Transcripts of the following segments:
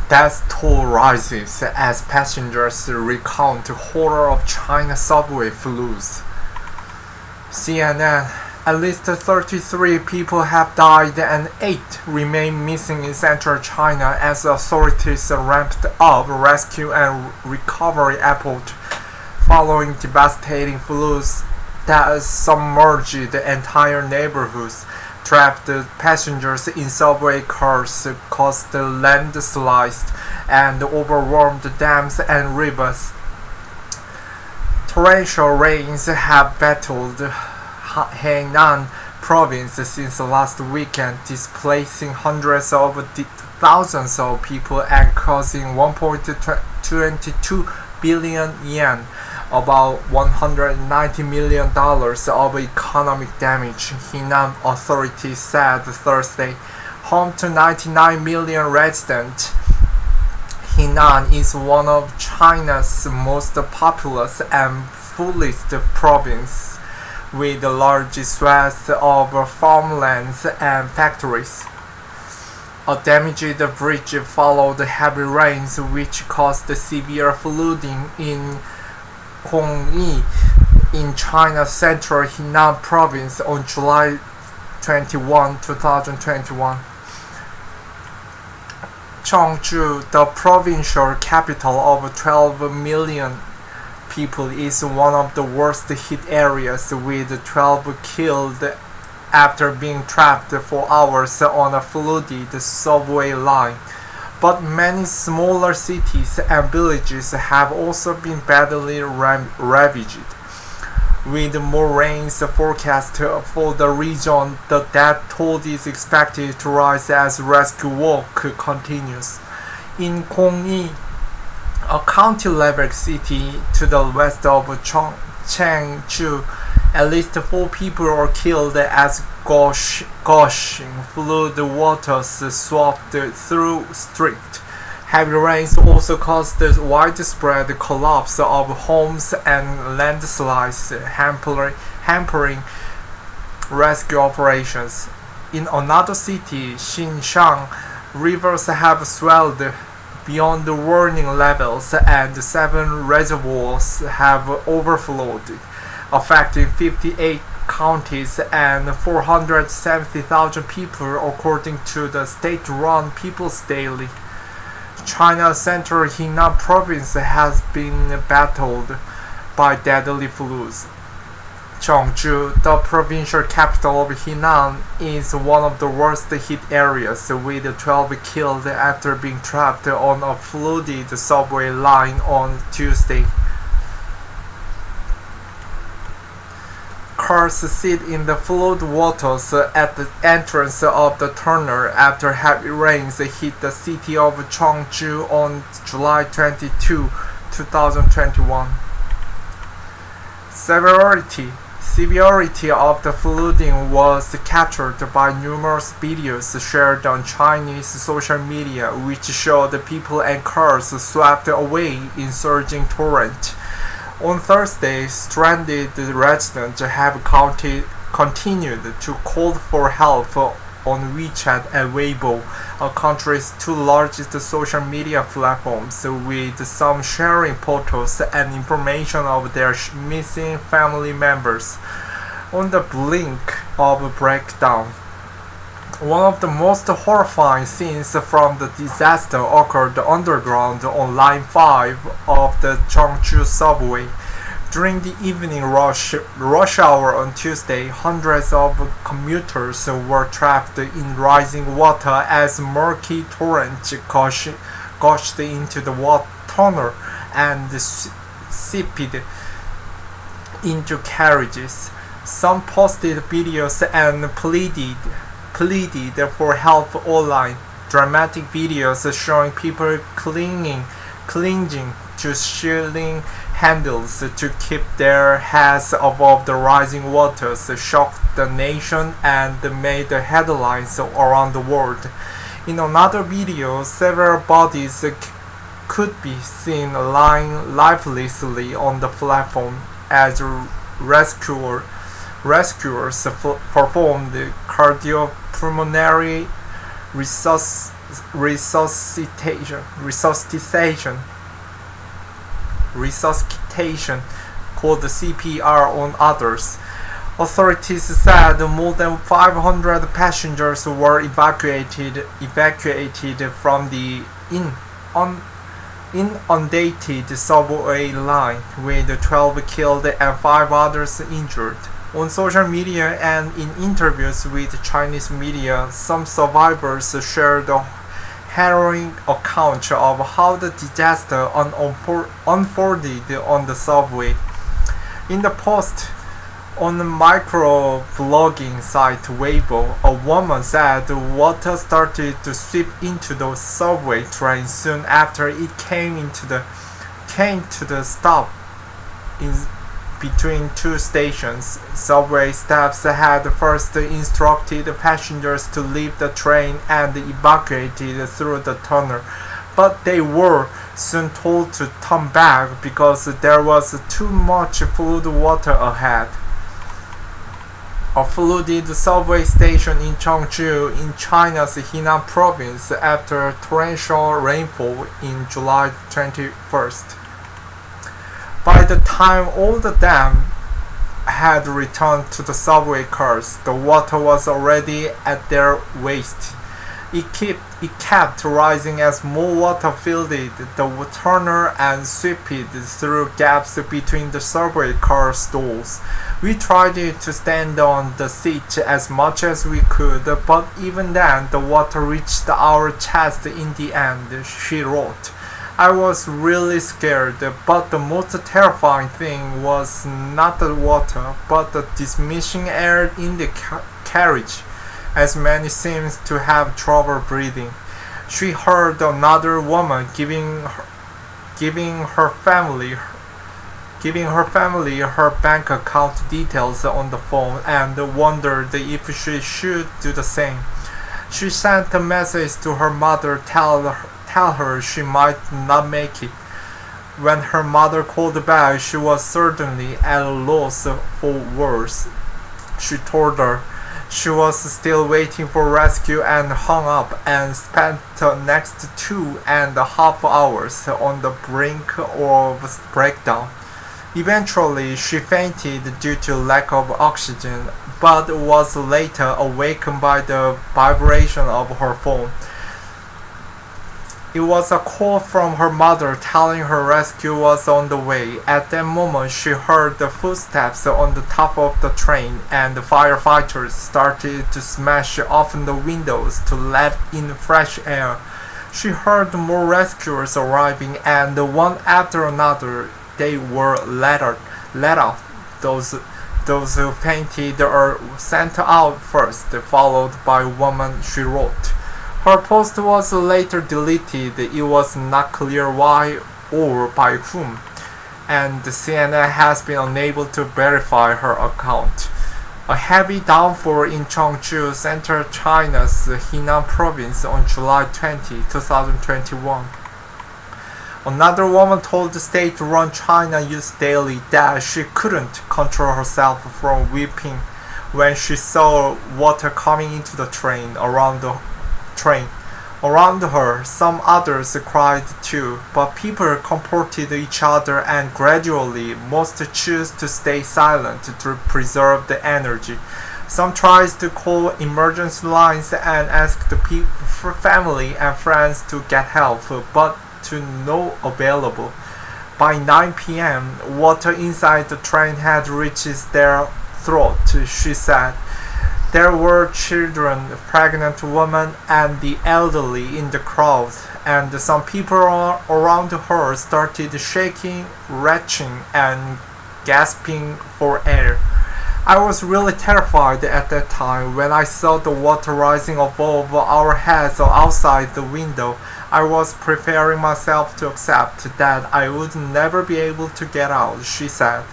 Death toll rises as passengers recount horror of China subway flus. CNN: at least 33 people have died and 8 remain missing in central China as authorities ramped up rescue and recovery effort following devastating floods that submerged entire neighborhoods, trapped passengers in subway cars, caused landslides, and overwhelmed dams and rivers. Torrential rains have battled Hainan province since last weekend, displacing hundreds of thousands of people and causing 1.22 billion yen, about $190 million of economic damage, Hainan authorities said Thursday. Home to 99 million residents, Hainan is one of China's most populous and fullest provinces, with large swaths of farmlands and factories. A damaged bridge followed heavy rains which caused severe flooding in Gongyi in China's central Hainan province on July 21, 2021. Chongzhou, the provincial capital of 12 million people, is one of the worst hit areas, with 12 killed after being trapped for hours on a flooded subway line. But many smaller cities and villages have also been badly ravaged. With more rains forecast for the region, the death toll is expected to rise as rescue work continues. In Gongyi, a county-level city to the west of Chengdu, at least 4 people were killed as gushing flood waters swept through streets. Heavy rains also caused the widespread collapse of homes and landslides, hampering rescue operations. In another city, Xinjiang, rivers have swelled beyond the warning levels and 7 reservoirs have overflowed, affecting 58 counties and 470,000 people, according to the state-run People's Daily. China's central Hainan province has been battled by deadly floods. Chongzhou, the provincial capital of Hainan, is one of the worst hit areas, with 12 killed after being trapped on a flooded subway line on Tuesday. Cars sit in the flood waters at the entrance of the tunnel after heavy rains hit the city of Chongzhou on July 22, 2021. Severity of the flooding was captured by numerous videos shared on Chinese social media, which showed people and cars swept away in surging torrent. On Thursday, stranded residents have continued to call for help on WeChat and Weibo, a country's 2 largest social media platforms, with some sharing photos and information of their missing family members. On the brink of a breakdown, one of the most horrifying scenes from the disaster occurred underground on Line 5 of the Chongzhou subway. During the evening rush hour on Tuesday, hundreds of commuters were trapped in rising water as murky torrents gushed into the tunnel and seeped into carriages. Some posted videos and pleaded for help online. Dramatic videos showing people clinging to shielding handles to keep their heads above the rising waters shocked the nation and made headlines around the world. In another video, several bodies could be seen lying lifelessly on the platform as rescuers performed cardiopulmonary resuscitation called CPR on others. Authorities said more than 500 passengers were evacuated from the inundated subway line, with 12 killed and 5 others injured. On social media and in interviews with Chinese media, some survivors shared a harrowing account of how the disaster unfolded on the subway. In the post on the microblogging site Weibo, a woman said water started to sweep into the subway train soon after it came to the stop in between two stations. Subway staffs had first instructed passengers to leave the train and evacuated through the tunnel, but they were soon told to turn back because there was too much flood water ahead. A flooded subway station in Changzhou in China's Henan province after torrential rainfall in July 21st. By the time all the dam had returned to the subway cars, the water was already at their waist. It kept rising as more water filled the tunnel and swept through gaps between the subway car stalls. We tried to stand on the seat as much as we could, but even then the water reached our chest in the end, she wrote. I was really scared, but the most terrifying thing was not the water, but the diminishing air in the carriage, as many seemed to have trouble breathing. She heard another woman giving her family her bank account details on the phone and wondered if she should do the same. She sent a message to her mother tell her she might not make it. When her mother called back, she was certainly at a loss for words. She told her she was still waiting for rescue and hung up and spent the next 2.5 hours on the brink of breakdown. Eventually, she fainted due to lack of oxygen, but was later awakened by the vibration of her phone. It was a call from her mother telling her rescue was on the way. At that moment, she heard the footsteps on the top of the train, and the firefighters started to smash open the windows to let in fresh air. She heard more rescuers arriving, and one after another they were let out. Those who fainted are sent out first, followed by a woman, she wrote. Her post was later deleted. It was not clear why or by whom, and CNN has been unable to verify her account. A heavy downpour in Changzhou, central China's Henan province on July 20, 2021. Another woman told the state-run China News Daily that she couldn't control herself from weeping when she saw water coming into the train. Around her, some others cried too, but people comforted each other and gradually most chose to stay silent to preserve the energy. Some tried to call emergency lines and ask the family and friends to get help, but to no available. By 9 p.m., water inside the train had reached their throat, she said. There were children, pregnant women, and the elderly in the crowd, and some people around her started shaking, retching, and gasping for air. I was really terrified at that time when I saw the water rising above our heads outside the window. I was preparing myself to accept that I would never be able to get out, she said.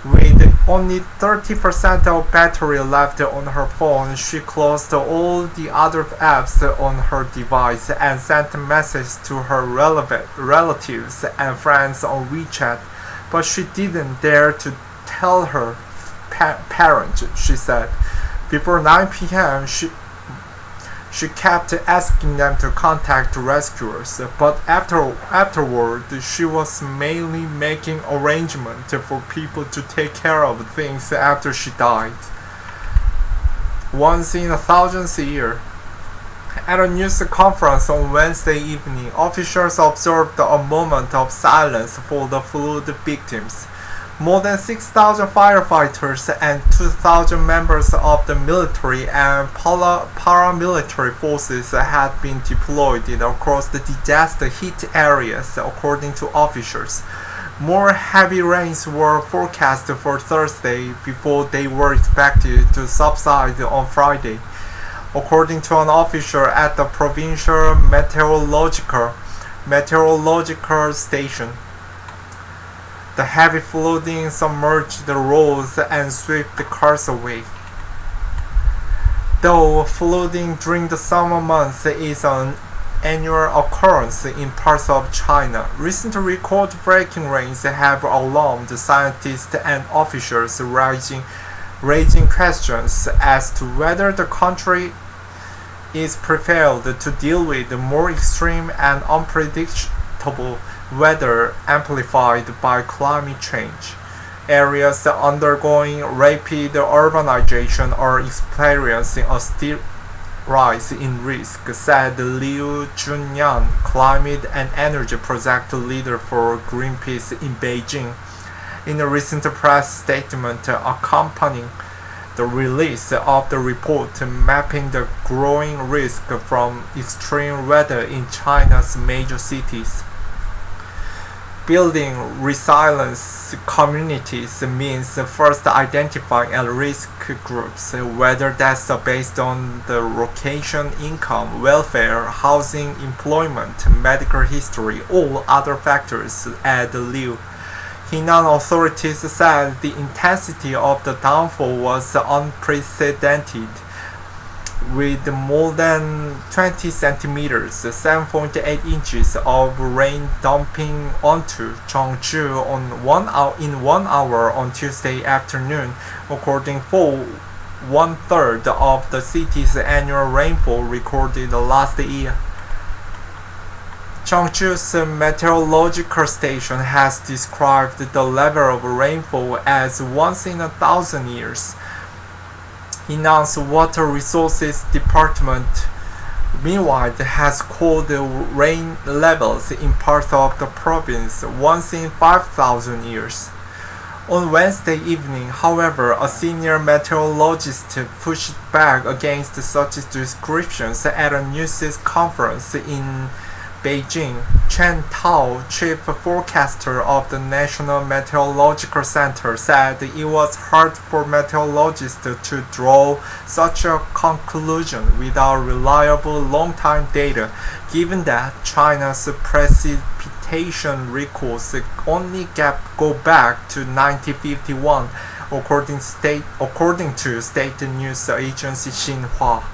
With only 30% of battery left on her phone, she closed all the other apps on her device and sent messages to her relatives and friends on WeChat, but she didn't dare to tell her parents, she said. Before 9 p.m., She kept asking them to contact rescuers, but afterward she was mainly making arrangements for people to take care of things after she died. Once in 1,000 years. At a news conference on Wednesday evening, officials observed a moment of silence for the flood victims. More than 6,000 firefighters and 2,000 members of the military and paramilitary forces had been deployed across the disaster-hit areas, according to officials. More heavy rains were forecast for Thursday before they were expected to subside on Friday, according to an official at the provincial meteorological station. The heavy flooding submerged the roads and swept the cars away. Though flooding during the summer months is an annual occurrence in parts of China, recent record-breaking rains have alarmed scientists and officials, raising questions as to whether the country is prepared to deal with more extreme and unpredictable weather amplified by climate change. Areas undergoing rapid urbanization are experiencing a steep rise in risk, said Liu Junyan, climate and energy project leader for Greenpeace in Beijing, in a recent press statement accompanying the release of the report mapping the growing risk from extreme weather in China's major cities. Building resilience communities means first identifying at-risk groups, whether that's based on the location, income, welfare, housing, employment, medical history, or other factors, added Liu. Henan authorities said the intensity of the downfall was unprecedented, with more than 20 centimeters (7.8 inches) of rain dumping onto Chongzhou in 1 hour on Tuesday afternoon, according for one-third of the city's annual rainfall recorded last year. Chongzhou's meteorological station has described the level of rainfall as once in 1,000 years. Henan's Water Resources Department, meanwhile, has called the rain levels in parts of the province once in 5,000 years. On Wednesday evening, however, a senior meteorologist pushed back against such descriptions at a news conference in Beijing. Chen Tao, chief forecaster of the National Meteorological Center, said it was hard for meteorologists to draw such a conclusion without reliable long-time data, given that China's precipitation records only go back to 1951, according to state news agency Xinhua.